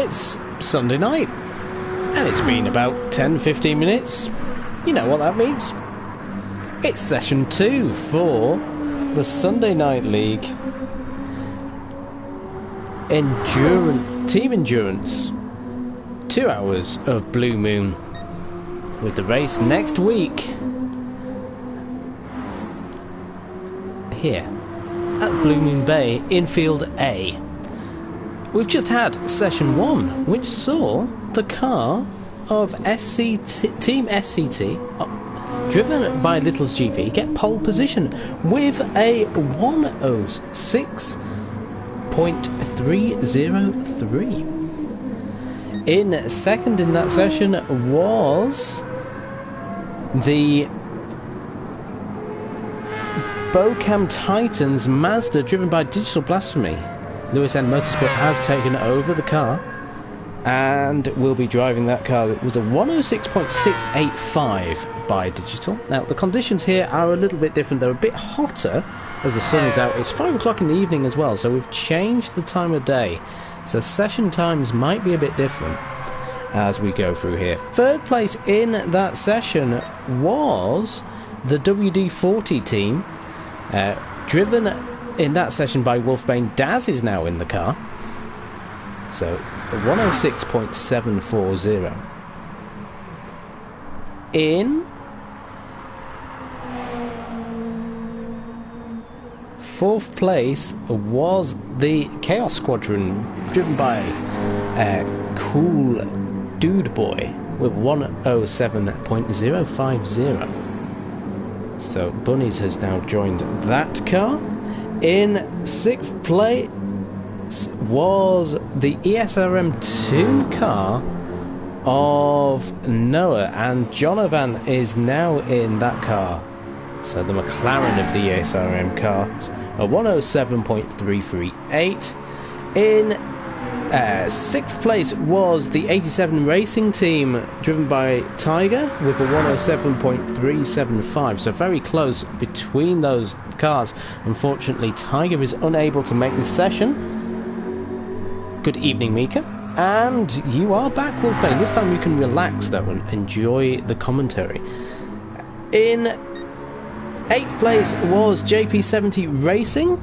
It's Sunday night, and it's been about 10-15 minutes. You know what that means. It's session 2 for the Sunday Night League Team Endurance. 2 hours of Blue Moon, with the race next week here at Blue Moon Bay in Field A. We've just had session 1, which saw the car of Team SCT, driven by Little's GP, get pole position with a 106.303. In second in that session was the Bocam Titans Mazda, driven by Digital Blasphemy. Lewis N Motorsport has taken over the car and will be driving that car. It was a 106.685 by Digital. Now, the conditions here are a little bit different. They're a bit hotter as the sun is out. It's 5 o'clock in the evening as well, so we've changed the time of day. So session times might be a bit different as we go through here. Third place in that session was the WD-40 team, driven in that session by Wolfbane. Daz is now in the car. So 106.740. In fourth place was the Chaos Squadron, driven by Cool Dude Boy, with 107.050. So Bunnies has now joined that car. In sixth place was the ESRM2 car of Noah, and Jonovan is now in that car. So the McLaren of the ESRM cars, a 107.338. In sixth place was the 87 Racing team, driven by Tiger, with a 107.375. So very close between those cars. Unfortunately, Tiger is unable to make this session. Good evening, Mika. And you are back, Wolfbane. This time you can relax, though, and enjoy the commentary. In 8th place was JP70 Racing,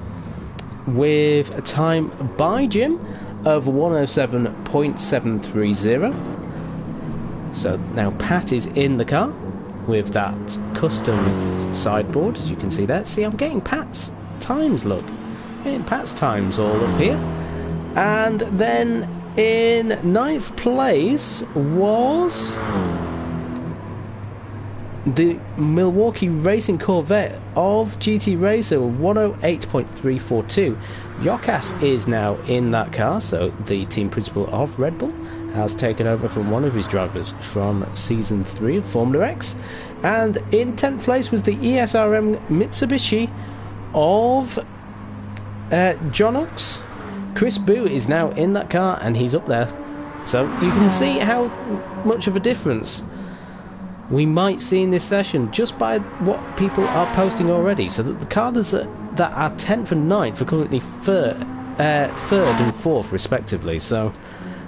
with a time by Jim of 107.730. So now Pat is in the car with that custom sideboard, as you can see there. See, I'm getting Pat's times, look. Getting Pat's times all up here. And then in 9th place was the Milwaukee Racing Corvette of GT Racer, 108.342. Yokas is now in that car, so the team principal of Red Bull has taken over from one of his drivers from Season 3 of Formula X. And in 10th place was the ESRM Mitsubishi of John Ox. Chris Boo is now in that car, and he's up there. So you can see how much of a difference we might see in this session just by what people are posting already. So that the cars that are 10th and 9th are currently third and 4th respectively. So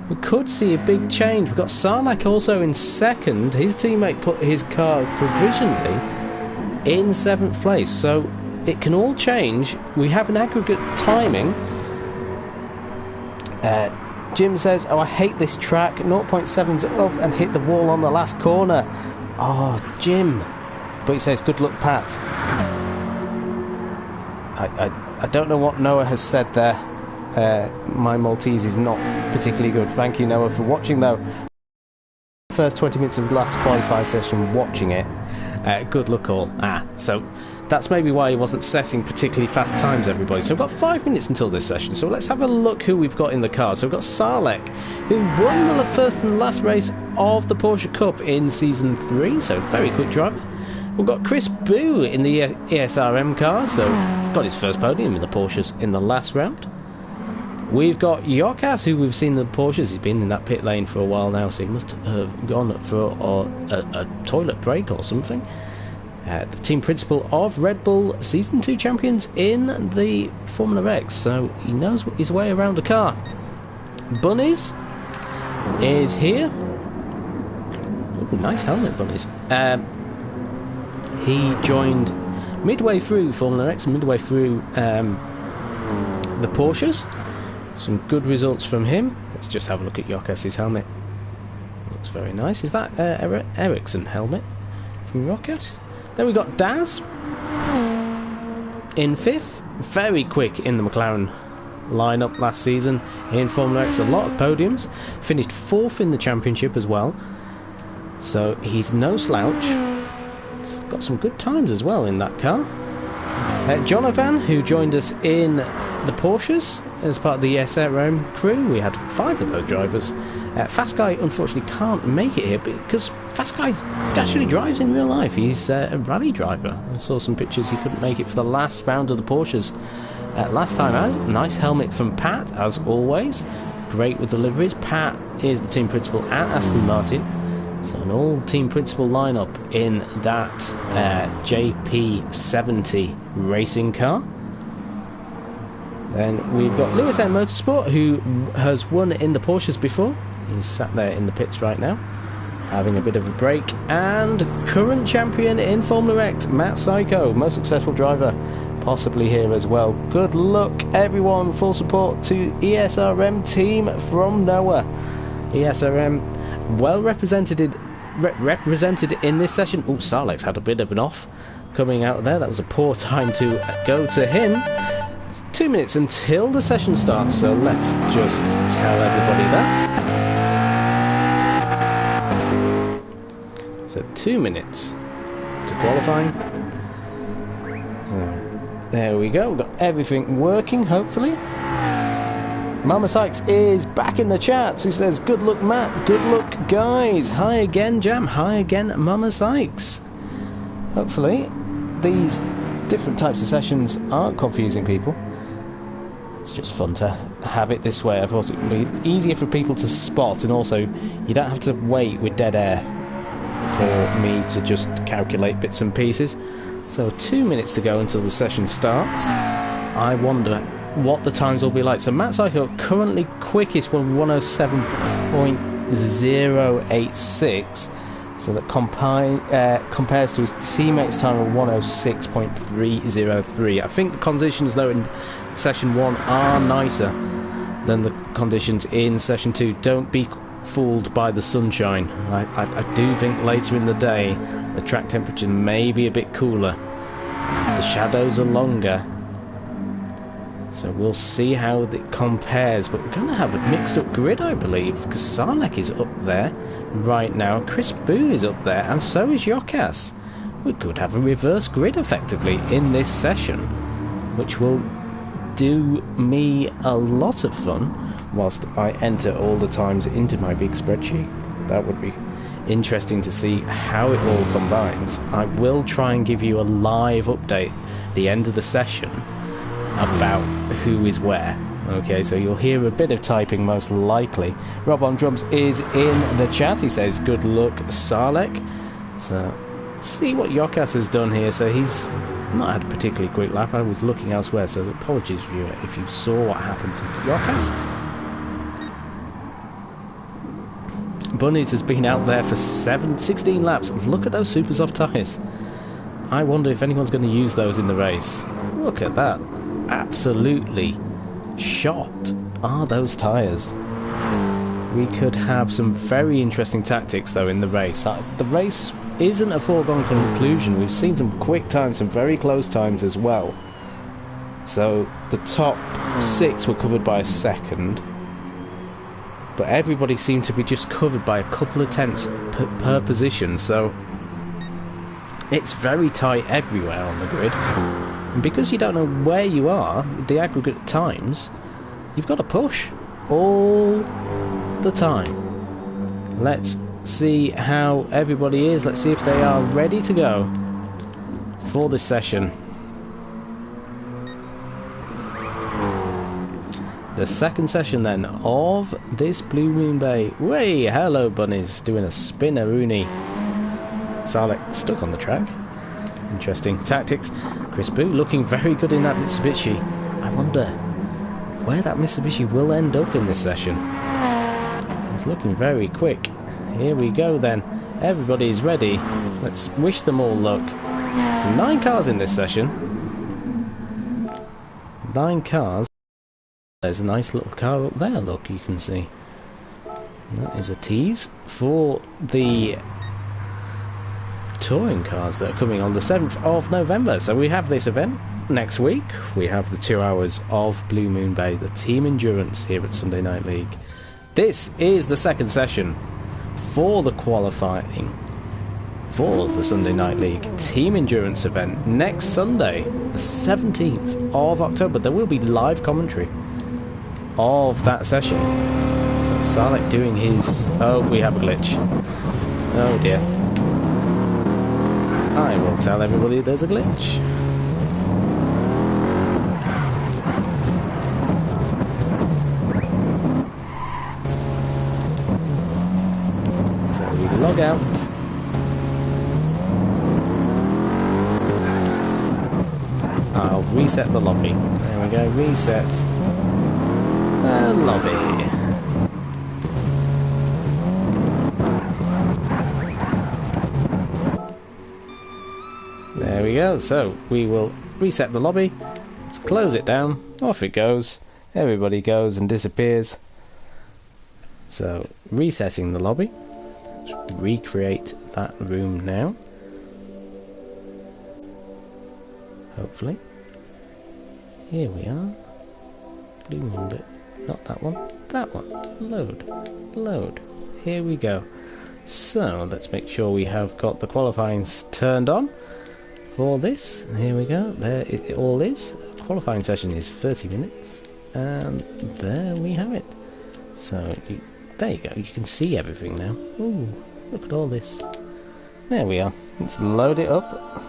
we could see a big change. We've got Sarlacc also in 2nd. His teammate put his car provisionally in 7th place. So it can all change. We have an aggregate timing. Jim says, "Oh, I hate this track. 0.7's up and hit the wall on the last corner." Oh, Jim. But he says, "Good luck, Pat." I don't know what Noah has said there. My Maltese is not particularly good. Thank you, Noah, for watching, though. First 20 minutes of the last qualify session, watching it. Good luck, all. So that's maybe why he wasn't setting particularly fast times, everybody. So we've got 5 minutes until this session. So let's have a look who we've got in the car. So we've got Sarlacc, who won the first and last race of the Porsche Cup in Season 3. So very quick driver. We've got Chris Boo in the ESRM car. So got his first podium in the Porsches in the last round. We've got Yokas, who we've seen the Porsches. He's been in that pit lane for a while now, so he must have gone for a toilet break or something. The team principal of Red Bull, Season 2 champions in the Formula X, so he knows his way around a car. Bunnies is here. Ooh, nice helmet, bunnies. He joined midway through Formula X, midway through the Porsches. Some good results from him. Let's just have a look at Jokkas's helmet. Looks very nice. Is that Ericsson helmet from Jokkas? Then we got Daz in 5th. Very quick in the McLaren lineup last season in Formula X. A lot of podiums. Finished 4th in the championship as well. So he's no slouch. He's got some good times as well in that car. Jonathan, who joined us in the Porsches as part of the SNL crew. We had 5 of those drivers. Fast Guy unfortunately can't make it here because Fast Guy actually drives in real life. He's a rally driver. I saw some pictures. He couldn't make it for the last round of the Porsches last time out. Nice helmet from Pat, as always. Great with deliveries. Pat is the team principal at Aston Martin. So an all-team principal lineup in that JP70 racing car. Then we've got Lewis M Motorsport, who has won in the Porsches before. He's sat there in the pits right now, having a bit of a break. And current champion in Formula X, Matt Psycho, most successful driver, possibly here as well. Good luck, everyone. Full support to ESRM team from Noah. ESRM well represented in this session. Oh, Sarlex had a bit of an off coming out there. That was a poor time to go to him. 2 minutes until the session starts, so let's just tell everybody that. So 2 minutes to qualifying. So there we go. We've got everything working, hopefully. Mama Sykes is back in the chat. She says, good luck, Matt. Good luck, guys. Hi again, Jam. Hi again, Mama Sykes. Hopefully, these different types of sessions aren't confusing people. It's just fun to have it this way. I thought it would be easier for people to spot, and also you don't have to wait with dead air for me to just calculate bits and pieces. So 2 minutes to go until the session starts. I wonder what the times will be like. So Matt Psycho currently quickest, 107.086, so that compares to his teammate's time of 106.303. I think the conditions though in session 1 are nicer than the conditions in session 2. Don't be fooled by the sunshine. I do think later in the day the track temperature may be a bit cooler. The shadows are longer. So we'll see how it compares, but we're going to have a mixed-up grid, I believe, because Sarlek is up there right now, Chris Boo is up there, and so is Jokkas. We could have a reverse grid, effectively, in this session, which will do me a lot of fun, whilst I enter all the times into my big spreadsheet. That would be interesting to see how it all combines. I will try and give you a live update at the end of the session about who is where. Okay, so you'll hear a bit of typing most likely. Rob on Drums is in the chat. He says, good luck, Sarlek. So, see what Jokkas has done here. So he's not had a particularly quick lap. I was looking elsewhere, so apologies if you saw what happened to Jokkas. Bunnies has been out there for 16 laps. Look at those super soft tyres. I wonder if anyone's going to use those in the race. Look at that. Absolutely shot are those tyres. We could have some very interesting tactics though in the race. The race isn't a foregone conclusion. We've seen some quick times, some very close times as well. So the top 6 were covered by a second, but everybody seemed to be just covered by a couple of tenths per position, so it's very tight everywhere on the grid. And because you don't know where you are, the aggregate times, you've got to push all the time. Let's see how everybody is. Let's see if they are ready to go for this session. The second session then of this Blue Moon Bay. Way, hello bunnies, doing a spinneroonie. Sarlek stuck on the track. Interesting tactics. Chris Boo looking very good in that Mitsubishi. I wonder where that Mitsubishi will end up in this session. It's looking very quick. Here we go then. Everybody's ready. Let's wish them all luck. So 9 cars in this session. 9 cars. There's a nice little car up there, look, you can see. That is a tease for the touring cars that are coming on the 7th of November. So we have this event next week. We have the 2 hours of Blue Moon Bay, the team endurance here at Sunday Night League. This is the second session for the qualifying for the Sunday Night League team endurance event next Sunday, the 17th of October. There will be live commentary of that session. So Salek doing his... Oh, we have a glitch. Oh dear. I will tell everybody there's a glitch. So we log out. I'll reset the lobby. There we go, reset the lobby. There we go, so we will reset the lobby, let's close it down, off it goes, everybody goes and disappears. So, resetting the lobby, let's recreate that room now, hopefully. Here we are, blue moon bit, not that one, load, here we go. So, let's make sure we have got the qualifying turned on for this. Here we go, there it all is. Qualifying session is 30 minutes, and there we have it. So, there you go, you can see everything now. Ooh, look at all this. There we are, let's load it up.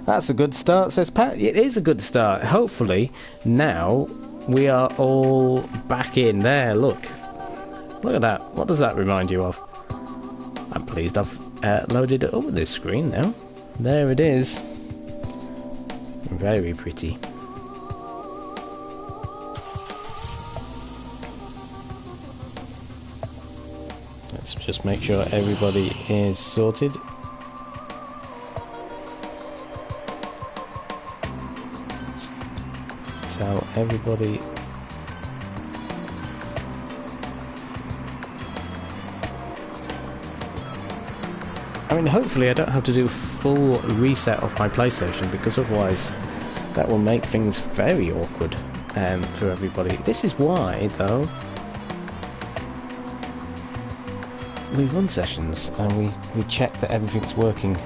That's a good start, says Pat. It is a good start. Hopefully, now we are all back in there. Look at that. What does that remind you of? I'm pleased I've loaded it up with this screen now. There it is. Very pretty. Let's just make sure everybody is sorted. Let's tell everybody. I mean, hopefully I don't have to do a full reset of my PlayStation, because otherwise that will make things very awkward for everybody. This is why, though, we run sessions and we check that everything's working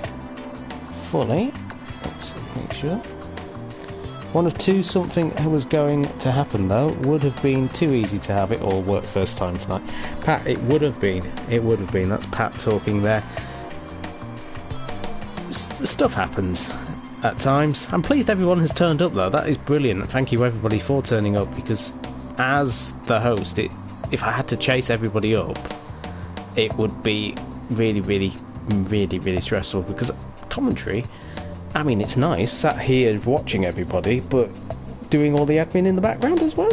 fully. Let's make sure. One of two, something was going to happen, though. Would have been too easy to have it all work first time tonight. Pat, it would have been. That's Pat talking there. Stuff happens at times. I'm pleased everyone has turned up, though. That is brilliant. Thank you everybody for turning up, because as the host, if I had to chase everybody up, it would be really stressful, because commentary, I mean, it's nice sat here watching everybody, but doing all the admin in the background as well.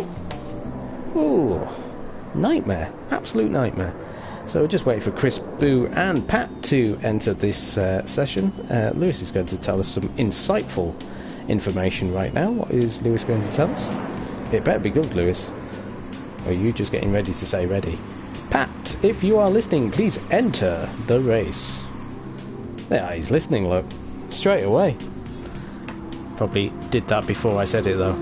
Ooh, nightmare, absolute nightmare. So we're just waiting for Chris, Boo and Pat to enter this session. Lewis is going to tell us some insightful information right now. What is Lewis going to tell us? It better be good, Lewis. Or are you just getting ready to say ready? Pat, if you are listening, please enter the race. Yeah, he's listening, look. Straight away. Probably did that before I said it, though.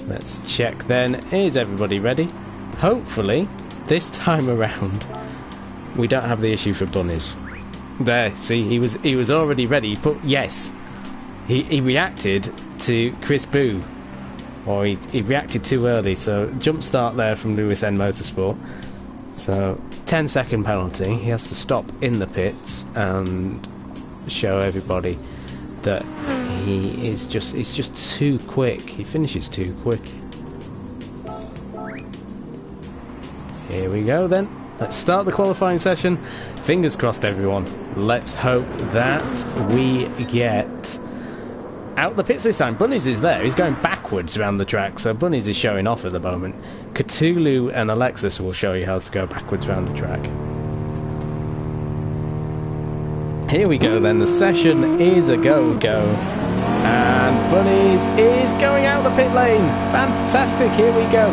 Let's check then. Is everybody ready? Hopefully, this time around, we don't have the issue for bunnies. There, see, he was already ready, but yes, he reacted to Chris Boo. Or he reacted too early, so jump start there from Lewis N Motorsport. So 10-second penalty. He has to stop in the pits and show everybody that he's just too quick. He finishes too quick. Here we go then. Let's start the qualifying session. Fingers crossed, everyone. Let's hope that we get out the pits this time. Bunnies is there. He's going backwards backwards around the track, so Bunnies is showing off at the moment. Cthulhu and Alexis will show you how to go backwards around the track. Here we go then, the session is a go-go. And Bunnies is going out the pit lane. Fantastic, here we go.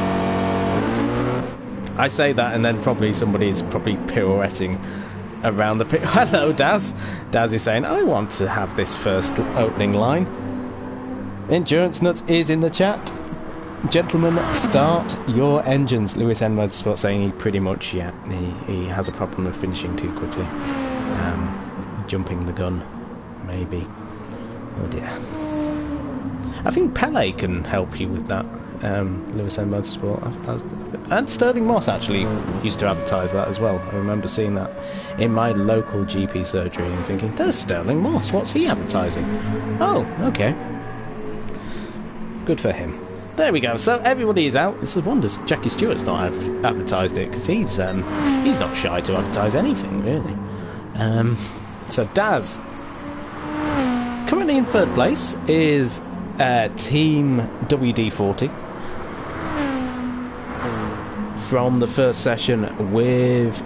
I say that and then probably somebody's pirouetting around the pit. Hello, Daz. Daz is saying, I want to have this first opening line. Endurance Nuts is in the chat. Gentlemen, start your engines. Lewis N. Motorsport saying he pretty much, he has a problem with finishing too quickly. Jumping the gun, maybe. Oh dear. I think Pele can help you with that. Lewis N. Motorsport. And Sterling Moss actually used to advertise that as well. I remember seeing that in my local GP surgery and thinking, there's Sterling Moss, what's he advertising? Oh, okay. Good for him. There we go, so everybody is out. It's a wonder Jackie Stewart's not advertised it, because he's not shy to advertise anything, really. So Daz, currently in third place is Team WD-40 from the first session, with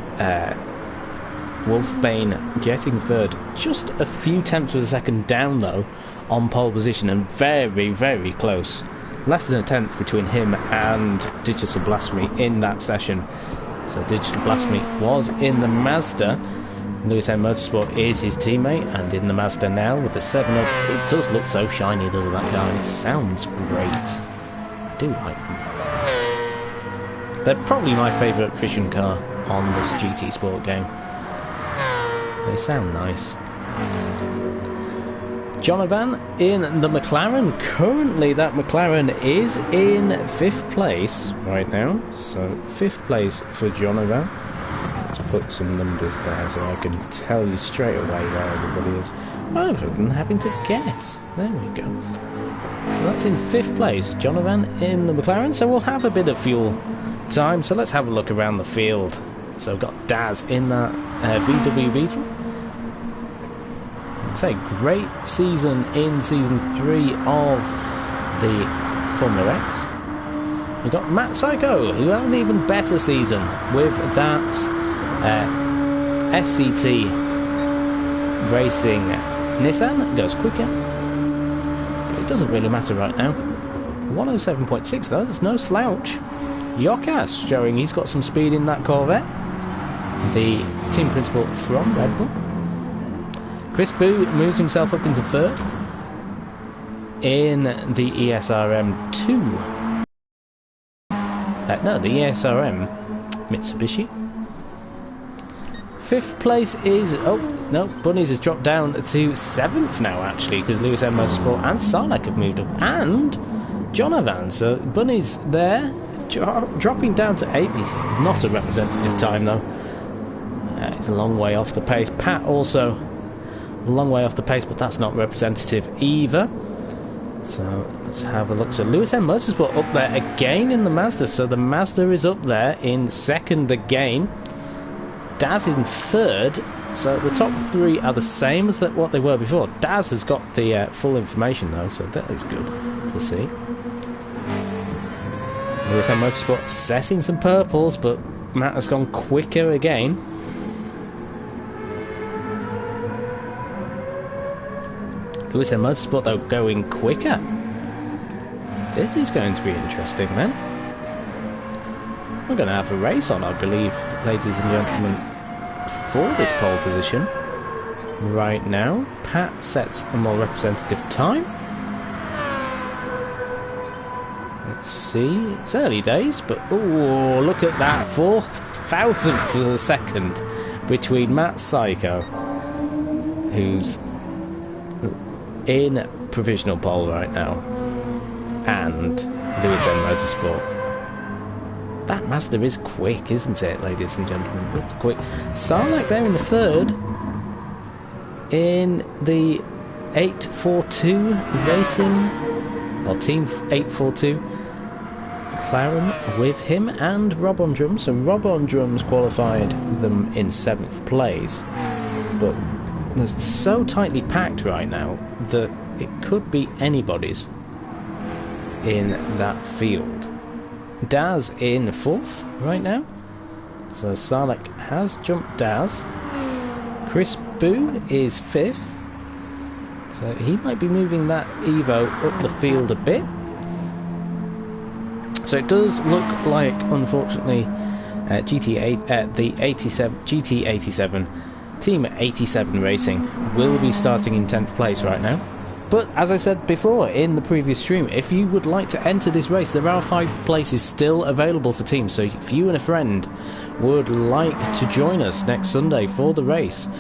Wolfbane getting third, just a few tenths of a second down though on pole position, and very, very close. Less than a tenth between him and Digital Blasphemy in that session. So Digital Blasphemy was in the Mazda. Lewis M. Motorsport is his teammate, and in the Mazda now with the 7-up. It does look so shiny, doesn't that car? And it sounds great. I do like them. They're probably my favourite fishing car on this GT Sport game. They sound nice. Jonovan in the McLaren. Currently that McLaren is in 5th place right now. So 5th place for Jonovan. Let's put some numbers there so I can tell you straight away where everybody is, rather than having to guess. There we go. So that's in 5th place, Jonovan in the McLaren. So we'll have a bit of fuel time. So let's have a look around the field. So we've got Daz in that VW Beetle. I'd say great season in Season 3 of the Formula X. We've got Matt Psycho, who had an even better season with that SCT Racing Nissan. It goes quicker, but it doesn't really matter right now. 107.6 though, there's no slouch. Yokas showing he's got some speed in that Corvette. The team principal from Red Bull. Chris Boo moves himself up into 3rd in the ESRM2. No, the ESRM Mitsubishi. 5th place is... Oh, no, Bunnies has dropped down to 7th now, actually, because Lewis M. Motorsport and Sarnak have moved up. And Jonovan. So Bunnies there, dropping down to 8th. Not a representative time, though. It's a long way off the pace. Pat also a long way off the pace, but that's not representative either. So let's have a look. So Lewis M. Motorsport up there again in the Mazda. So the Mazda is up there in 2nd again. Daz in 3rd. So the top 3 are the same as what they were before. Daz has got the full information though, so that is good to see. Lewis M. Motorsport setting some purples, but Matt has gone quicker again. Lewis M. Motorsport though going quicker. This is going to be interesting then. We're going to have a race on, I believe, ladies and gentlemen, for this pole position. Right now, Pat sets a more representative time. Let's see, it's early days, but oh, look at that, 4,000th of a second between Matt Psycho, who's in provisional pole right now, and Lewis M. Motorsport. That Mazda is quick, isn't it, ladies and gentlemen? It's quick. Sarnak there in the 3rd. In the 842 Racing, or Team 842. McLaren with him and Rob on drums. So Rob on drums qualified them in 7th place. But it's so tightly packed right now that it could be anybody's in that field. Daz in 4th right now. So Sarlek has jumped Daz. Chris Boo is 5th. So he might be moving that Evo up the field a bit. So it does look like, unfortunately, GT87 Team 87 Racing will be starting in 10th place right now. But as I said before in the previous stream, if you would like to enter this race, there are 5 places still available for teams. So if you and a friend would like to join us next Sunday for the race,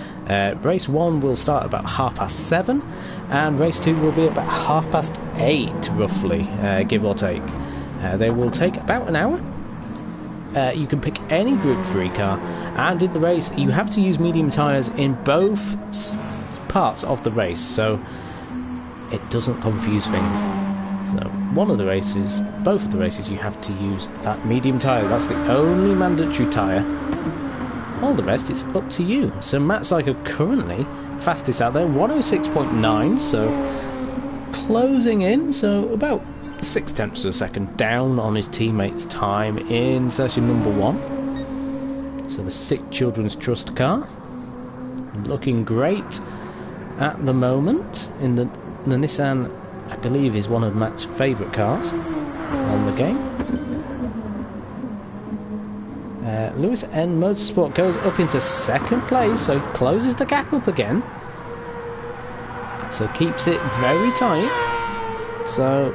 race 1 will start about 7:30, and race 2 will be about 8:30 roughly, give or take. They will take about an hour. You can pick any Group 3 car, and in the race you have to use medium tyres in both parts of the race, so it doesn't confuse things. So both of the races you have to use that medium tyre. That's the only mandatory tyre. All the rest, it's up to you. So Matt Psycho currently fastest out there, 106.9, so closing in, so about 0.6 of a second down on his teammate's time in session number 1. So the Sick Children's Trust car looking great at the moment. In the Nissan, I believe, is one of Matt's favourite cars on the game. Lewis N Motorsport goes up into 2nd place, so closes the gap up again. So keeps it very tight. So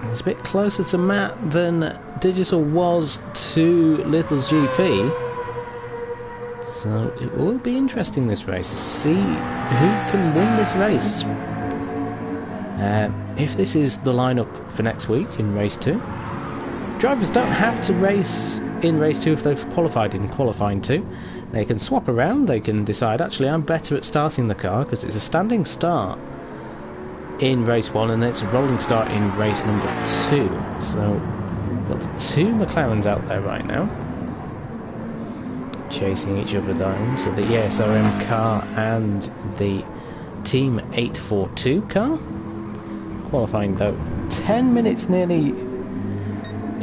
it's a bit closer to Matt than Digital was to Little's GP. So it will be interesting this race to see who can win this race. If this is the lineup for next week in race 2, drivers don't have to race in race 2 if they've qualified in qualifying 2. They can swap around, they can decide, actually I'm better at starting the car because it's a standing start in race 1 and it's a rolling start in race number 2. So we've got the 2 McLarens out there right now, chasing each other down. So the ESRM car and the Team 842 car. Qualifying though 10 minutes nearly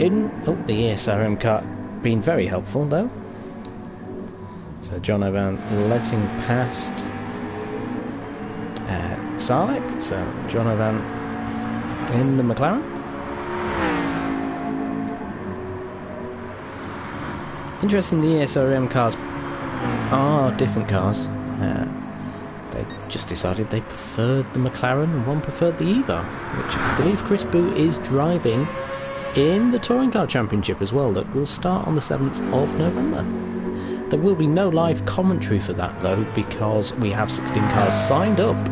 in. Oh, the ESRM car being very helpful though. So John Ovan letting past Sarlek. So John Ovan in the McLaren. Interesting, the ESRM cars are different cars. They just decided they preferred the McLaren and one preferred the Eva, which I believe Chris Boo is driving in the Touring Car Championship as well, that will start on the 7th of November. There will be no live commentary for that though, because we have 16 cars signed up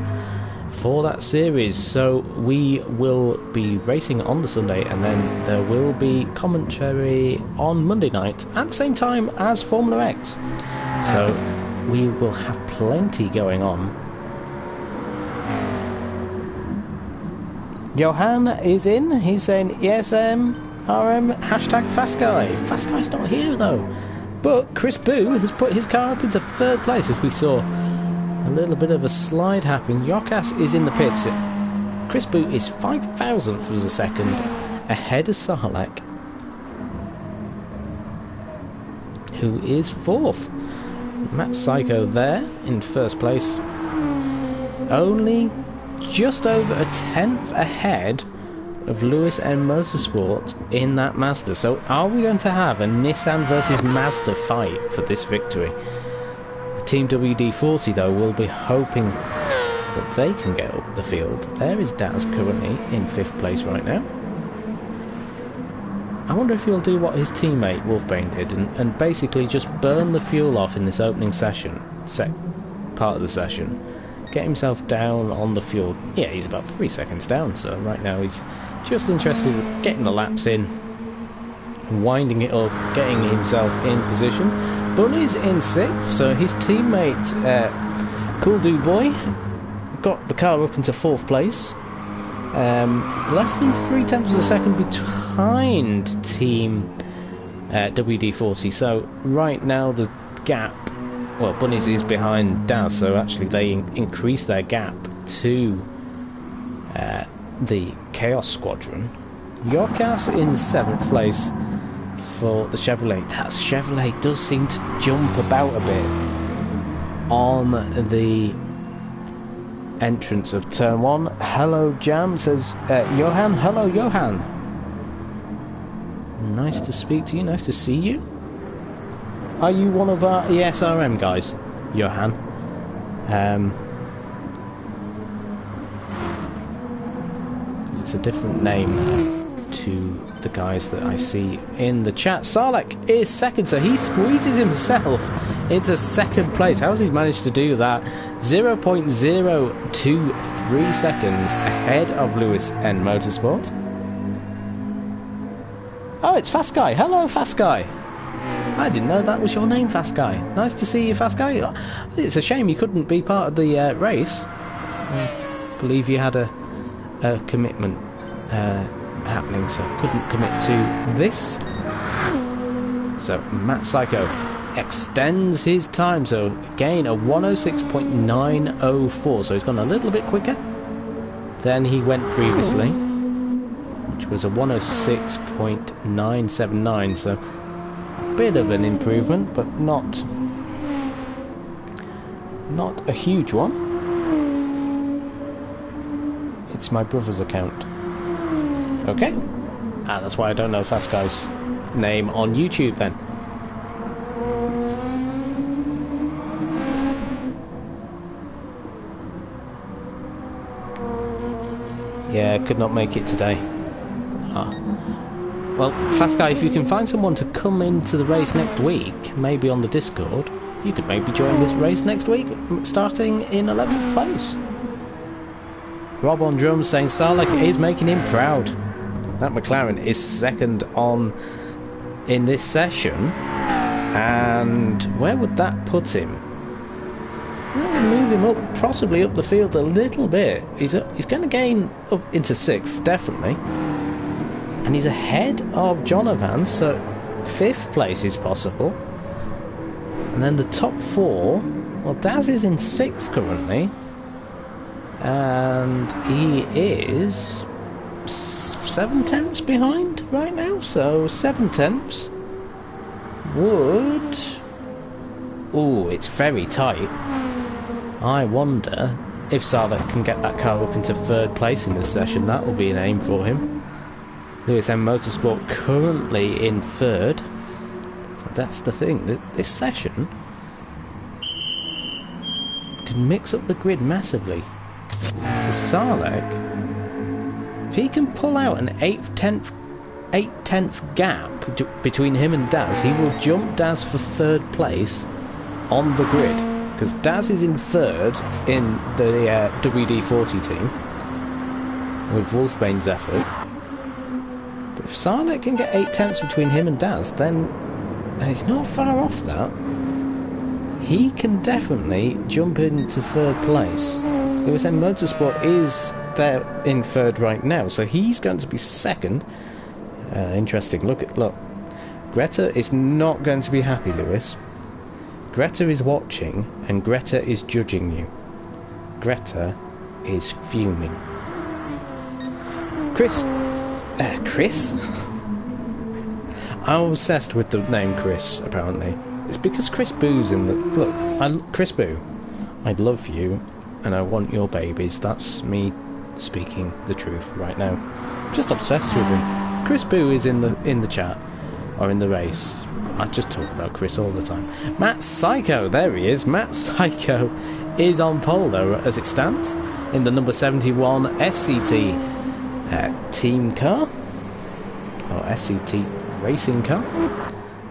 for that series, so we will be racing on the Sunday and then there will be commentary on Monday night at the same time as Formula X. So we will have plenty going on. Johan is in. He's saying ESM RM hashtag Fast Guy. Fast Guy's not here though. But Chris Boo has put his car up into 3rd place, as we saw a little bit of a slide happen. Yokas is in the pits. Chris Boo is 5,000th of a second ahead of Sarlek, who is 4th. Matt Psycho there in 1st place, only just over a 10th ahead of Lewis N Motorsport in that Mazda. So are we going to have a Nissan versus Mazda fight for this victory? Team WD-40 though will be hoping that they can get up the field. There is Daz currently in 5th place right now. I wonder if he'll do what his teammate Wolfbane did and basically just burn the fuel off in this opening part of the session. Get himself down on the fuel. Yeah, he's about 3 seconds down, so right now he's just interested in getting the laps in, winding it up, getting himself in position. Bunny's in 6th, so his teammate Cool Dude Boy got the car up into 4th place. Less than 0.3 of a second behind Team WD-40, so right now the gap, well, Bunny's is behind Daz, so actually they increase their gap to the Chaos Squadron, Yorkas in 7th place for the Chevrolet. That Chevrolet does seem to jump about a bit on the entrance of turn 1. Hello, Jam, says Johan. Hello, Johan. Nice to speak to you. Nice to see you. Are you one of our ESRM guys, Johan? It's a different name to the guys that I see in the chat. Sarlek is second, so he squeezes himself into 2nd place. How has he managed to do that? 0.023 seconds ahead of Lewis N Motorsport. Oh, it's Fast Guy. Hello, Fast Guy. I didn't know that was your name, Fast Guy. Nice to see you, Fast Guy. It's a shame you couldn't be part of the race. I believe you had a commitment happening, so couldn't commit to this. So Matt Psycho extends his time, so again a 106.904, so he's gone a little bit quicker than he went previously, which was a 106.979, so a bit of an improvement, but not a huge one. It's my brother's account. Okay. That's why I don't know Fast Guy's name on YouTube then. Yeah, could not make it today. Well, Fast Guy, if you can find someone to come into the race next week, maybe on the Discord, you could maybe join this race next week, starting in 11th place. Rob on drums saying Sarlek is making him proud. That McLaren is second in this session, and where would that put him? That would move him up, possibly up the field a little bit. He's going to gain up into 6th, definitely, and he's ahead of Jonovan, so 5th place is possible. And then the top 4, well, Daz is in 6th currently, and he is 7 tenths behind right now, so 7 tenths would... Ooh, it's very tight. I wonder if Sarlek can get that car up into 3rd place in this session. That will be an aim for him. Lewis M Motorsport currently in 3rd, so that's the thing. This session can mix up the grid massively. Sarlek, if he can pull out an 8/10th gap between him and Daz, he will jump Daz for 3rd place on the grid, because Daz is in 3rd in the WD-40 team with Wolfbane's effort. But if Sarlek can get 8 tenths between him and Daz, then, and he's not far off that, he can definitely jump into 3rd place. Lewis M Motorsport is there in 3rd right now, so he's going to be 2nd. Interesting. Look. Greta is not going to be happy, Lewis. Greta is watching, and Greta is judging you. Greta is fuming. Chris? I'm obsessed with the name Chris, apparently. It's because Chris Boo's in the... Look, Chris Boo, I love you, and I want your babies. That's me speaking the truth right now. I'm just obsessed with him. Chris Boo is in the chat, or in the race. I just talk about Chris all the time. Matt Psycho, there he is. Matt Psycho is on pole, though, as it stands, in the number 71 SCT team car, or SCT racing car.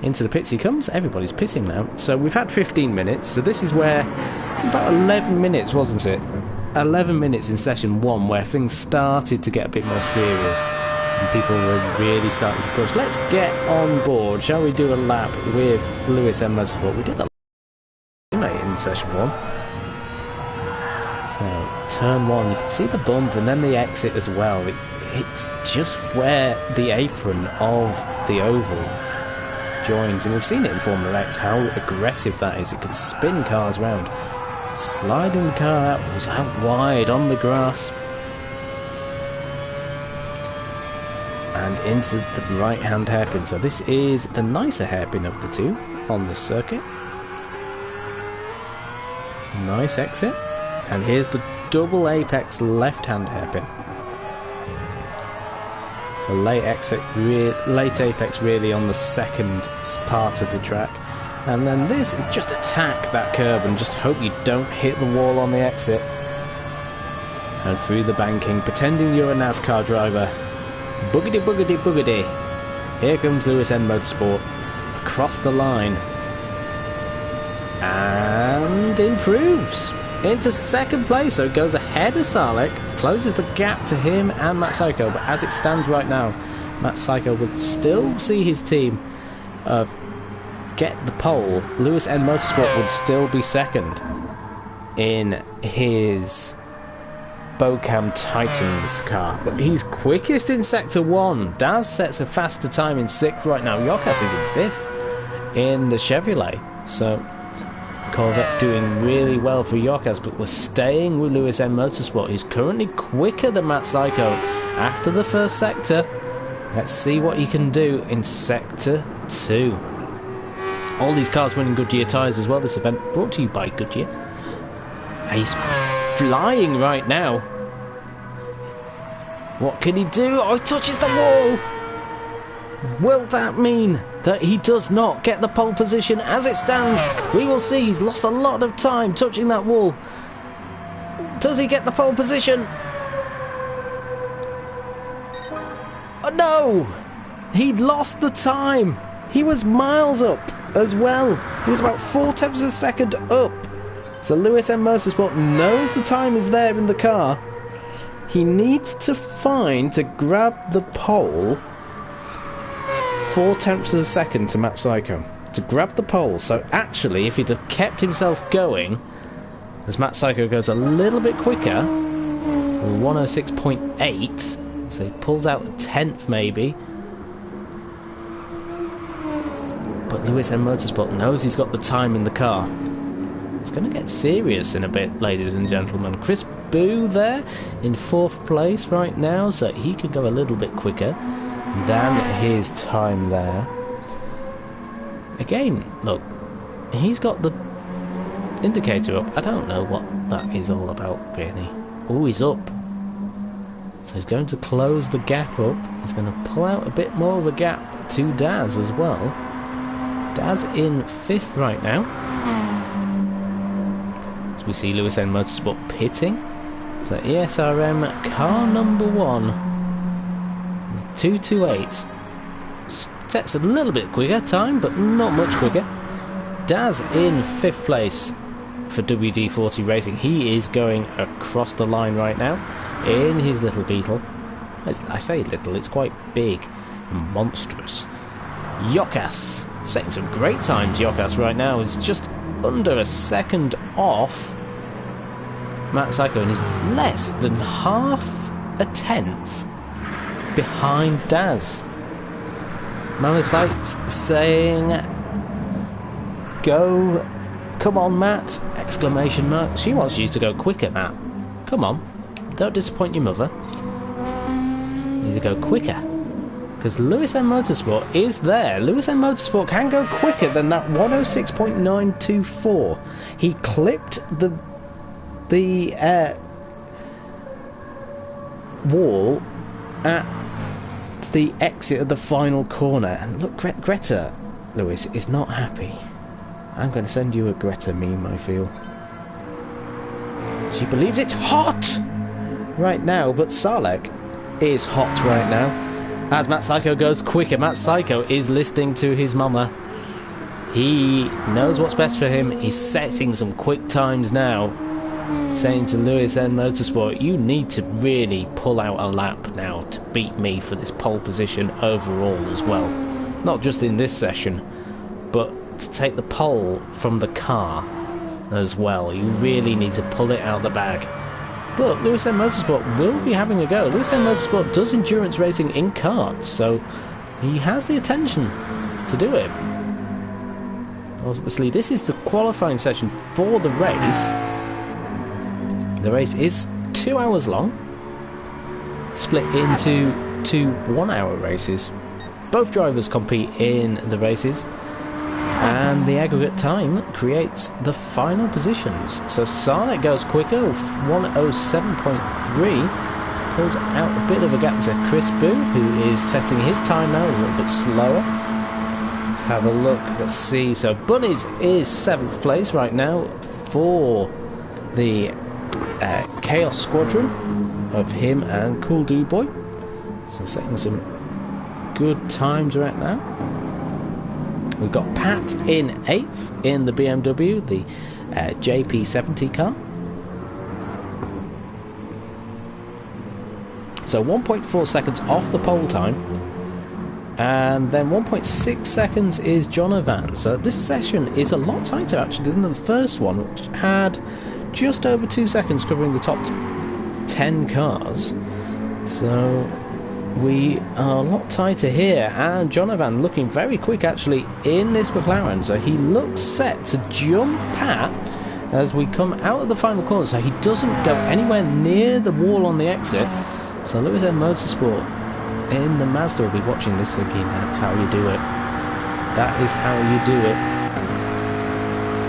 Into the pits he comes. Everybody's pitting now. So we've had 15 minutes, so this is where, about 11 minutes, wasn't it? 11 minutes in session 1 where things started to get a bit more serious. And people were really starting to push. Let's get on board. Shall we do a lap with Lewis M Motorsport? We did a lap in session 1. So, turn 1, you can see the bump and then the exit as well. It's just where the apron of the oval joins. And we've seen it in Formula X, how aggressive that is. It can spin cars round. Sliding the car out wide on the grass. and into the right-hand hairpin. So this is the nicer hairpin of the two on this circuit. Nice exit. And here's the double apex left-hand hairpin. So late exit, late apex really on the second part of the track. And then this is just attack that curb and just hope you don't hit the wall on the exit. And through the banking, pretending you're a NASCAR driver. Boogity boogity boogity. Here comes Lewis N Motorsport across the line. And improves into second place, so it goes ahead of Sarlek, closes the gap to him and Matt Psycho. But as it stands right now, Matt Psycho would still see his team get the pole. Lewis N Motorsport would still be second in his Bocam Titans car, but he's quickest in sector 1. Daz sets a faster time in 6th right now. Yokas is in 5th in the Chevrolet, so Corvette doing really well for Yokas, but we're staying with Lewis N Motorsport. He's currently quicker than Matt Psycho after the first sector. Let's see what he can do in sector 2. All these cars winning Goodyear tyres as well this event, brought to you by Goodyear. He's flying right now. What can he do? Oh, he touches the wall. Will that mean that he does not get the pole position? As it stands, we will see. He's lost a lot of time touching that wall. Does he get the pole position? Oh, no! He lost the time. He was miles up as well. He was about 4/10 of a second up. So Lewis M Motorsport knows the time is there in the car. He needs to grab the pole 4/10 of a second to Matt Psycho to grab the pole. So actually, if he'd have kept himself going, as Matt Psycho goes a little bit quicker, 106.8, so he pulls out a 10th maybe. But Lewis M Motorsport knows he's got the time in the car. It's going to get serious in a bit, ladies and gentlemen. Chris Boo there in 4th place right now, so he can go a little bit quicker than his time there. Again, look, he's got the indicator up. I don't know what that is all about, really. Oh, he's up. So he's going to close the gap up. He's going to pull out a bit more of a gap to Daz as well. Daz in 5th right now. We see Lewis N Motorsport pitting. So ESRM car number 1, 228, sets a little bit quicker time, but not much quicker. Daz in 5th place for WD-40 Racing. He is going across the line right now in his little Beetle. I say little, it's quite big and monstrous. Yokas setting some great times. Yokas right now is just under a second off Matt Psycho, and is less than half a 10th behind Daz. Mama Sykes saying, "Go, come on, Matt!" Exclamation mark. She wants you to go quicker, Matt. Come on, don't disappoint your mother. You need to go quicker, because Lewis M Motorsport is there. Lewis M Motorsport can go quicker than that 106.924. He clipped the wall at the exit of the final corner. And look, Greta Lewis is not happy. I'm going to send you a Greta meme, I feel. She believes it's hot right now, but Sarlek is hot right now. As Matt Psycho goes quicker, Matt Psycho is listening to his mama. He knows what's best for him. He's setting some quick times now, saying to Lewis N Motorsport, you need to really pull out a lap now to beat me for this pole position overall as well. Not just in this session, but to take the pole from the car as well. You really need to pull it out the bag. But Lewis N Motorsport will be having a go. Lewis N Motorsport does endurance racing in karts, so he has the attention to do it. Obviously, this is the qualifying session for the race. The race is 2 hours long, split into 2 1-hour races. Both drivers compete in the races, and the aggregate time creates the final positions. So Sarnek goes quicker, 107.3. Pulls out a bit of a gap to Chris Boo, who is setting his time now a little bit slower. Let's have a look. Let's see. So Bunnies is 7th place right now for the Chaos Squadron of him and Cool Do Boy. So setting some good times right now. We've got Pat in 8th in the BMW, the JP70 car. So 1.4 seconds off the pole time, and then 1.6 seconds is Jonovan. So this session is a lot tighter actually than the first one, which had just over 2 seconds covering the top 10 cars. So we are a lot tighter here, and Jonovan looking very quick actually in this McLaren. So he looks set to jump Pat as we come out of the final corner, so he doesn't go anywhere near the wall on the exit. So Lewis M Motorsport in the Mazda will be watching this thinking, that's how you do it. That is how you do it.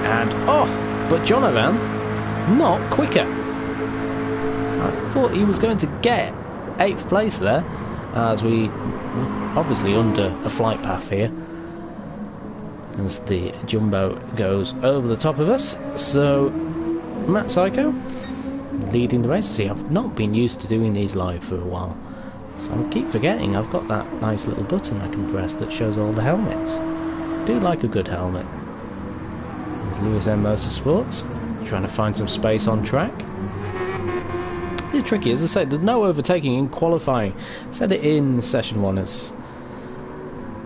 And, oh, but Jonovan, not quicker. I thought he was going to get 8th place there, as we obviously under a flight path here. As the Jumbo goes over the top of us. So, Matt Psycho leading the race. See, I've not been used to doing these live for a while, so I keep forgetting I've got that nice little button I can press that shows all the helmets. I do like a good helmet. There's Lewis M Motorsports trying to find some space on track. It's tricky, as I say, there's no overtaking in qualifying. I said it in session 1 as,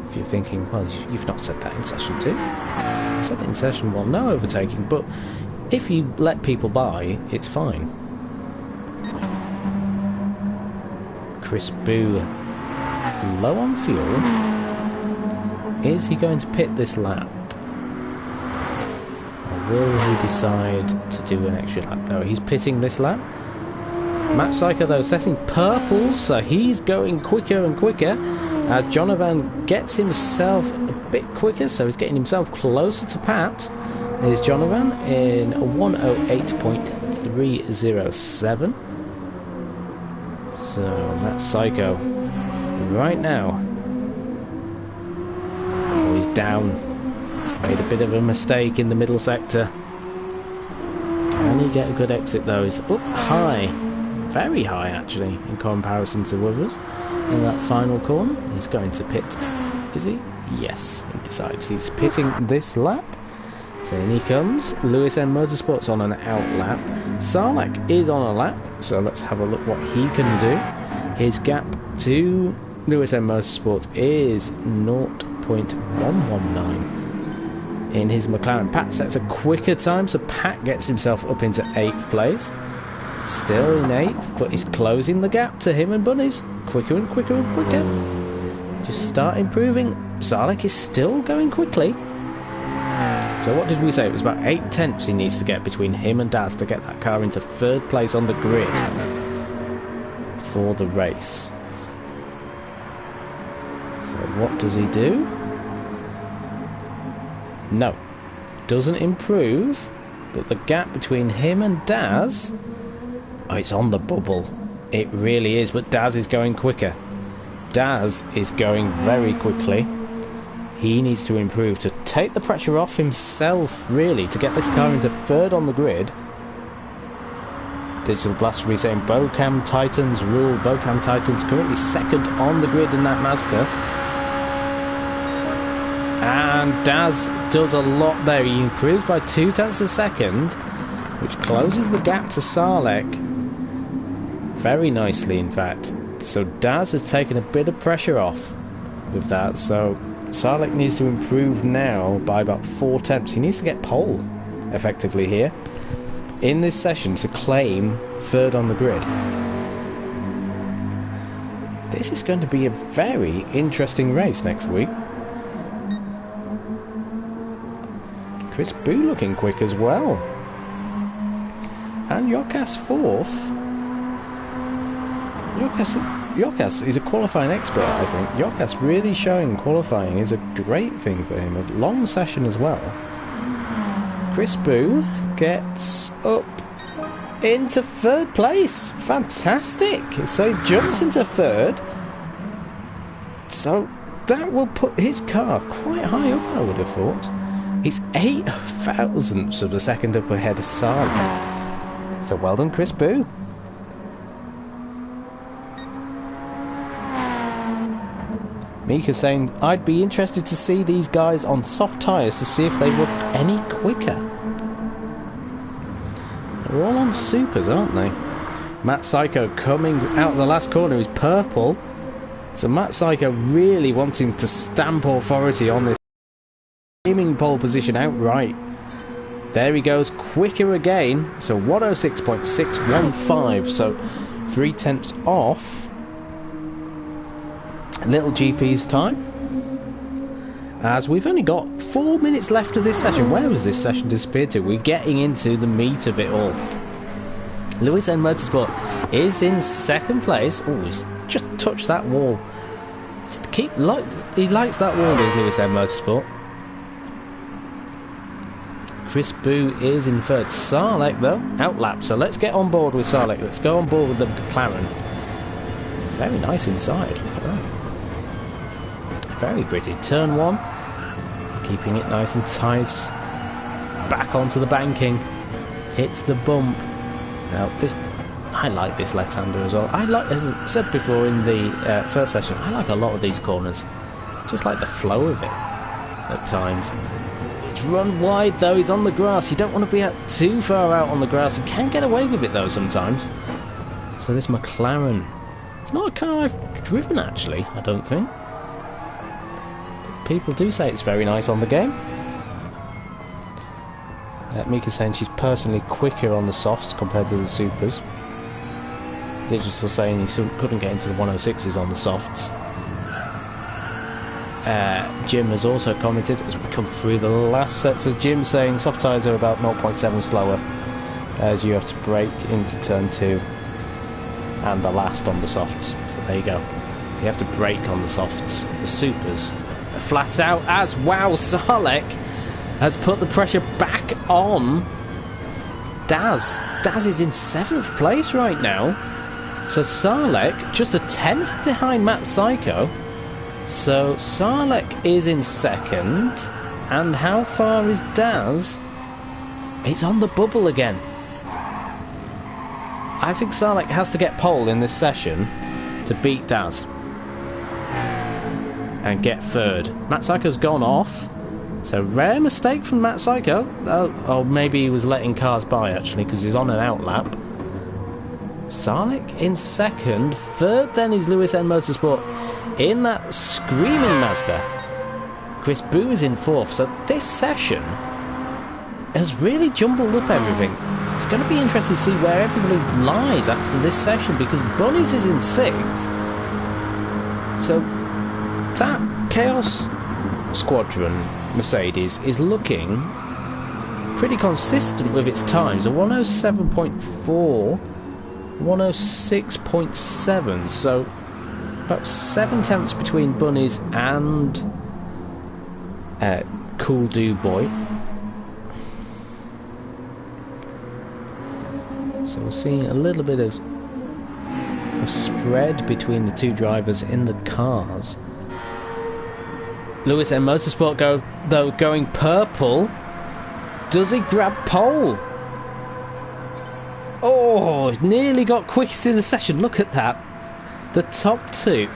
if you're thinking, well, you've not said that in session 2. I said it in session 1, no overtaking, but if you let people by, it's fine. Chris Boo low on fuel. Is he going to pit this lap? Or will he decide to do an extra lap? No, he's pitting this lap. Matt Psycho though setting purples, so he's going quicker and quicker as Jonovan gets himself a bit quicker, so he's getting himself closer to Pat. There's Jonovan in 108.307. So Matt Psycho right now, oh, he's down. He's made a bit of a mistake in the middle sector. Can he get a good exit though? He's up high, very high actually in comparison to others in that final corner. He's going to pit, is he? Yes, he decides he's pitting this lap. So in he comes. Lewis M Motorsport's on an out lap. Sarlak is on a lap, so let's have a look what he can do. His gap to Lewis M Motorsport is 0.119 in his McLaren. Pat sets a quicker time, so Pat gets himself up into 8th place. Still in 8th, but he's closing the gap to him and Bunnies. Quicker and quicker and quicker. Just start improving. Sarlak is still going quickly. So what did we say? It was about 8 tenths he needs to get between him and Daz to get that car into 3rd place on the grid for the race. So what does he do? No. Doesn't improve, but the gap between him and Daz, oh, it's on the bubble. It really is, but Daz is going quicker. Daz is going very quickly. He needs to improve to take the pressure off himself, really, to get this car into 3rd on the grid. Digital Blasphemy saying Bocam Titans rule. Bocam Titans currently 2nd on the grid in that Mazda. And Daz does a lot there. He improves by 2 tenths a second, which closes the gap to Sarlek very nicely, in fact. So Daz has taken a bit of pressure off with that, so Sarlek needs to improve now by about 4 tenths. He needs to get pole, effectively, here in this session to claim 3rd on the grid. This is going to be a very interesting race next week. Chris Boo looking quick as well. And Yokas 4th. Yokas Yokas is a qualifying expert, I think. Yokas really showing qualifying is a great thing for him. A long session as well. Chris Boo gets up into third place. Fantastic. So he jumps into third. So that will put his car quite high up, I would have thought. He's 8 thousandths of a second up ahead of Sarley. So well done, Chris Boo. Mika saying, I'd be interested to see these guys on soft tyres to see if they were any quicker. They're all on supers, aren't they? Matt Psycho coming out of the last corner is purple. So Matt Psycho really wanting to stamp authority on this, aiming pole position outright. There he goes, quicker again. So 106.615, so 0.3 off Little GP's time. As we've only got 4 minutes left of this session. Where has this session disappeared to? We're getting into the meat of it all. Lewis N Motorsport is in second place. Oh, he's just touched that wall. He likes that wall, does Lewis N Motorsport. Chris Boo is in third. Sarlek, though, outlap. So let's get on board with Sarlek. Let's go on board with the McLaren. Very nice inside. Oh. Very pretty. Turn 1. Keeping it nice and tight. Back onto the banking. Hits the bump. Now, I like this left-hander as well. I like, as I said before in the first session, I like a lot of these corners. Just like the flow of it at times. It's run wide though, he's on the grass. You don't want to be out too far out on the grass. You can get away with it though sometimes. So this McLaren, it's not a car I've driven actually, I don't think. But people do say it's very nice on the game. Mika's saying she's personally quicker on the softs compared to the supers. Digital saying he couldn't get into the 106s on the softs. Jim has also commented as we come through the last sets of Jim saying soft tyres are about 0.7 slower as you have to brake into turn 2 and the last on the softs. So there you go. So you have to brake on the softs. The supers are flat out as wow, Sarlek has put the pressure back on Daz. Daz is in 7th place right now. So Sarlek just a 10th behind Matt Psycho. So Sarlek is in 2nd. And how far is Daz? It's on the bubble again. I think Sarlek has to get pole in this session to beat Daz. And get 3rd. Matt Psycho's gone off. So rare mistake from Matt Psycho. Oh, maybe he was letting cars by actually because he's on an outlap. Sarlek in 2nd. 3rd then is Lewis N Motorsport in that screaming Mazda. Chris Boo is in 4th. So this session has really jumbled up everything. It's going to be interesting to see where everybody lies after this session because Bunnies is in 6th. So that Chaos Squadron Mercedes is looking pretty consistent with its times. A 107.4, 106.7, so about 7 tenths between Bunnies and Cool Do Boy. So we're seeing a little bit of spread between the two drivers in the cars. Lewis N Motorsport going purple. Does he grab pole? Oh, nearly got quickest in the session. Look at that. The top 3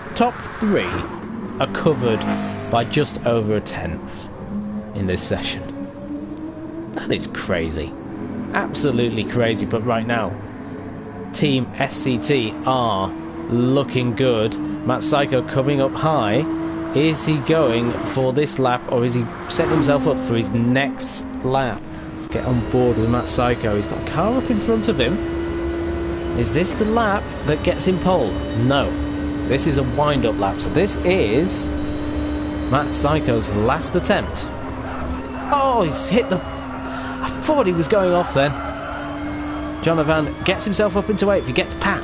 are covered by just over a 10th in this session. That is crazy. Absolutely crazy. But right now, Team SCT are looking good. Matt Psycho coming up high. Is he going for this lap or is he setting himself up for his next lap? Let's get on board with Matt Psycho. He's got a car up in front of him. Is this the lap that gets him pole? No. This is a wind-up lap. So this is Matt Psycho's last attempt. Oh, he's hit the... I thought he was going off then. Jonathan gets himself up into 8th. He gets Pat.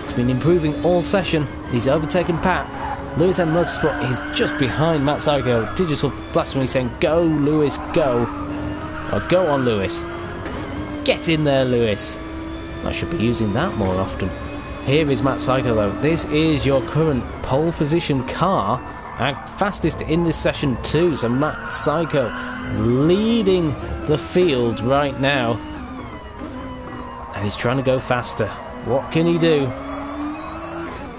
He's been improving all session. He's overtaken Pat. Lewis and Motorsport is just behind Matt Psycho. Digital Blasphemy saying, go, Lewis, go. Or go on, Lewis. Get in there, Lewis. I should be using that more often. Here is Matt Psycho, though. This is your current pole position car. And fastest in this session, too. So Matt Psycho leading the field right now. And he's trying to go faster. What can he do?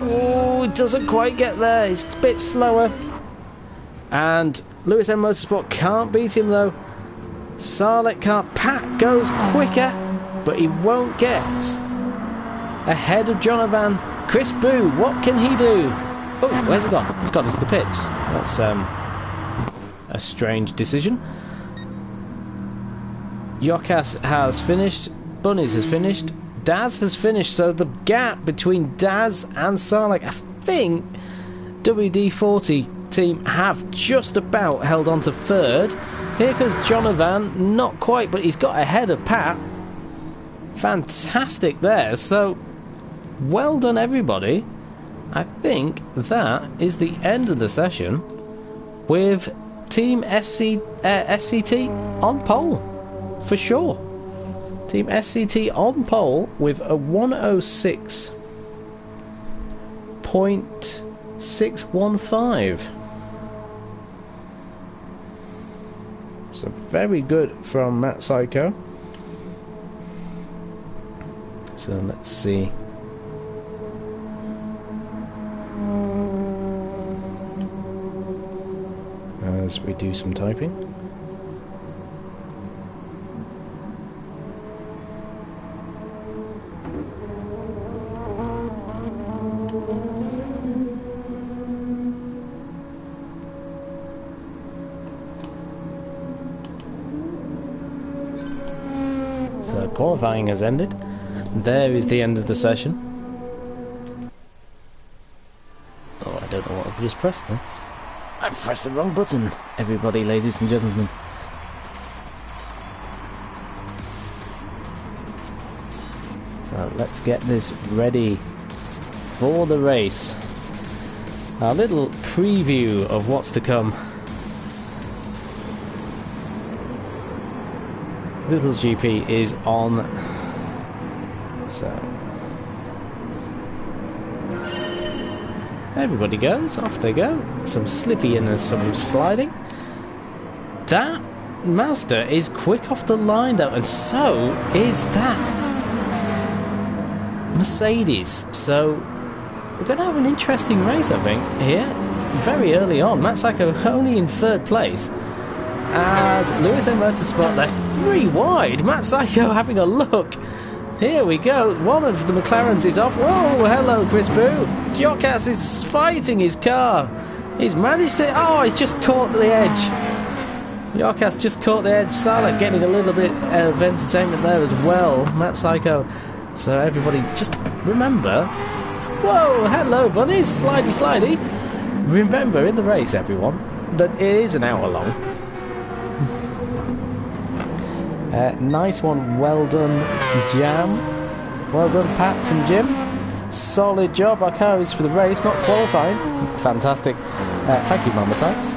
Oh, it doesn't quite get there. It's a bit slower. And Lewis M Motorsport can't beat him, though. Sarlett car. Pat goes quicker, but he won't get ahead of Jonovan. Chris Boo, what can he do? Oh, where's he gone? He's gone into the pits. That's a strange decision. Yokas has finished. Bunnies has finished. Daz has finished. So the gap between Daz and Sarlett, I think WD-40 team have just about held on to third. Here comes Jonovan. Not quite, but he's got ahead of Pat. Fantastic there. So well done, everybody. I think that is the end of the session with Team SCT on pole, for sure. Team SCT on pole with a 106.615. So very good from Matt Psycho. So let's see. As we do some typing. So qualifying has ended. There is the end of the session. Oh, I don't know what I've just pressed there. I've pressed the wrong button, everybody, ladies and gentlemen. So let's get this ready for the race. A little preview of what's to come. Little's GP is on. So everybody goes, off they go. Some slippy and some sliding. That Mazda is quick off the line though, and so is that Mercedes. So we're going to have an interesting race, I think, here. Very early on. Matt Psycho only in third place, as Lewis M Motorsport left 3 wide. Matt Psycho having a look. Here we go. One of the McLarens is off. Whoa, hello, Chris Boo. Jokas is fighting his car. He's managed to... Oh, he's just caught the edge. Jokas just caught the edge. Sarlett getting a little bit of entertainment there as well. Matt Psycho. So everybody just remember... Whoa, hello, bunnies. Slidey, slidey. Remember, in the race, everyone, that it is an hour long. Nice one, well done, Jam. Well done, Pat from Jim. Solid job. Our car is for the race, not qualifying. Fantastic. Thank you, Mama Sites.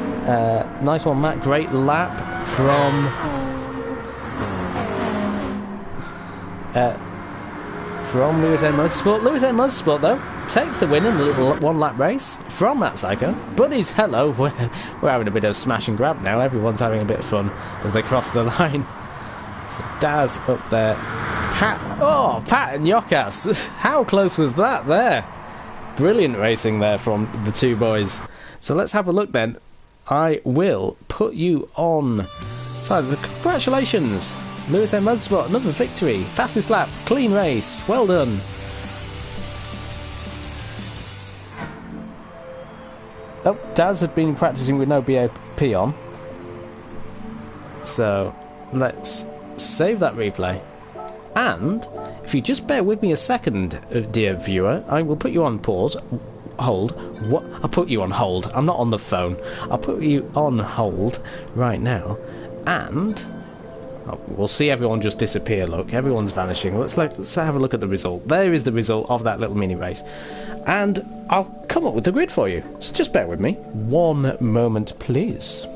Nice one, Matt. Great lap from Lewis M Motorsport. Lewis M Motorsport, though, takes the win in the little one-lap race from Matt Psycho. Buddies, hello. We're having a bit of smash and grab now. Everyone's having a bit of fun as they cross the line. So Daz up there. Pat and Jokas. How close was that there? Brilliant racing there from the two boys. So let's have a look then. I will put you on side. So congratulations, Lewis M Motorsport, another victory. Fastest lap, clean race. Well done. Oh, Daz had been practicing with no BAP on. So let's save that replay, and if you just bear with me a second, dear viewer, I will put you on pause, hold. What? I'll put you on hold. I'm not on the phone. I'll put you on hold right now, and we'll see everyone just disappear. Look, everyone's vanishing. Let's have a look at the result. There is the result of that little mini race, and I'll come up with the grid for you. So just bear with me. One moment, please.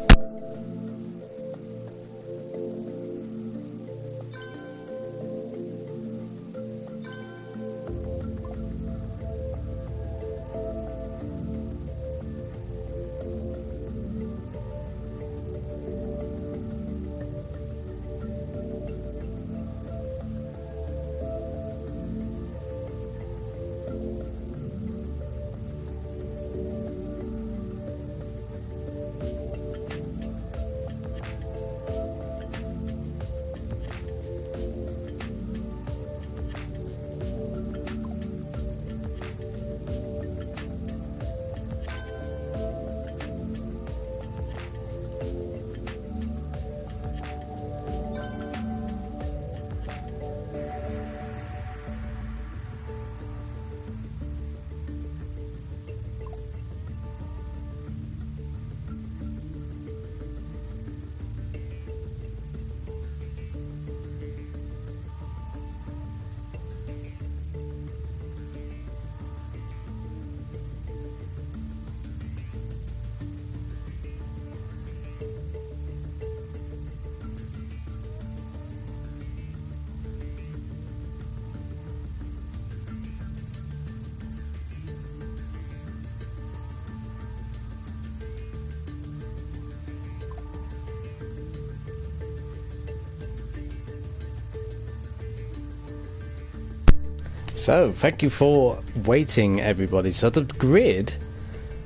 So, thank you for waiting, everybody. So, the grid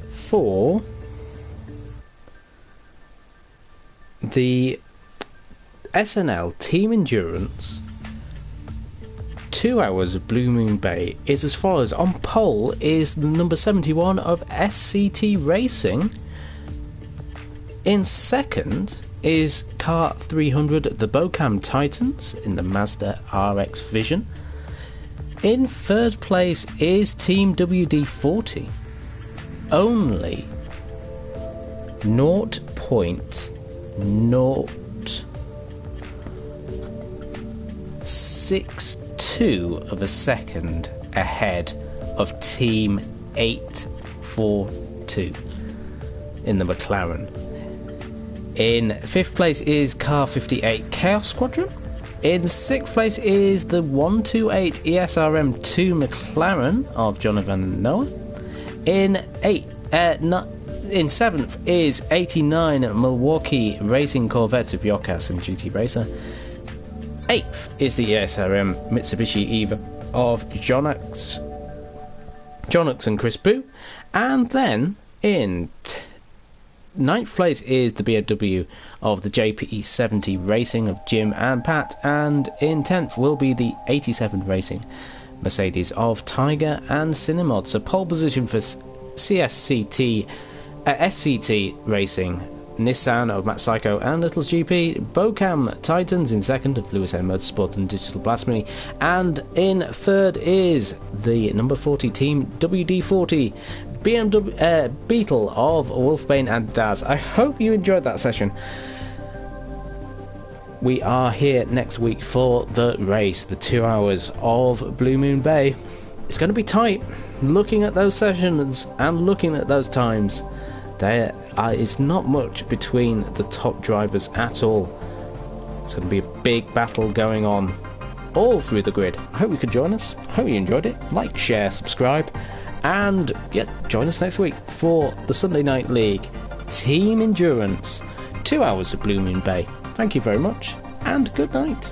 for the SNL Team Endurance 2 hours of Blue Moon Bay is as follows. On pole is number 71 of SCT Racing. In second is Car 300, the Bocam Titans in the Mazda RX Vision. In third place is Team WD-40. Only 0.062 of a second ahead of Team 842 in the McLaren. In fifth place is Car 58 Chaos Squadron. In sixth place is the 128 ESRM2 McLaren of Jonathan Noah. In seventh is 89 Milwaukee Racing Corvettes of Yokas and GT Racer. Eighth is the ESRM Mitsubishi Eva of Jonux and Chris Boo. And then in ninth place is the BMW of the JPE70 Racing of Jim and Pat, and in 10th will be the 87 Racing Mercedes of Tiger and Cinemod. So pole position for SCT Racing, Nissan of Matt Psycho and Little's GP, Bocam Titans in second of Lewis M Motorsport and Digital Blasphemy, and in third is the number 40 Team WD-40 BMW Beetle of Wolfbane and Daz. I hope you enjoyed that session. We are here next week for the race, the 2 hours of Blue Moon Bay. It's going to be tight. Looking at those sessions and looking at those times, there is not much between the top drivers at all. It's going to be a big battle going on all through the grid. I hope you could join us. I hope you enjoyed it. Like, share, subscribe. And yeah, join us next week for the Sunday Night League Team Endurance 2 hours of Blue Moon Bay. Thank you very much, and good night.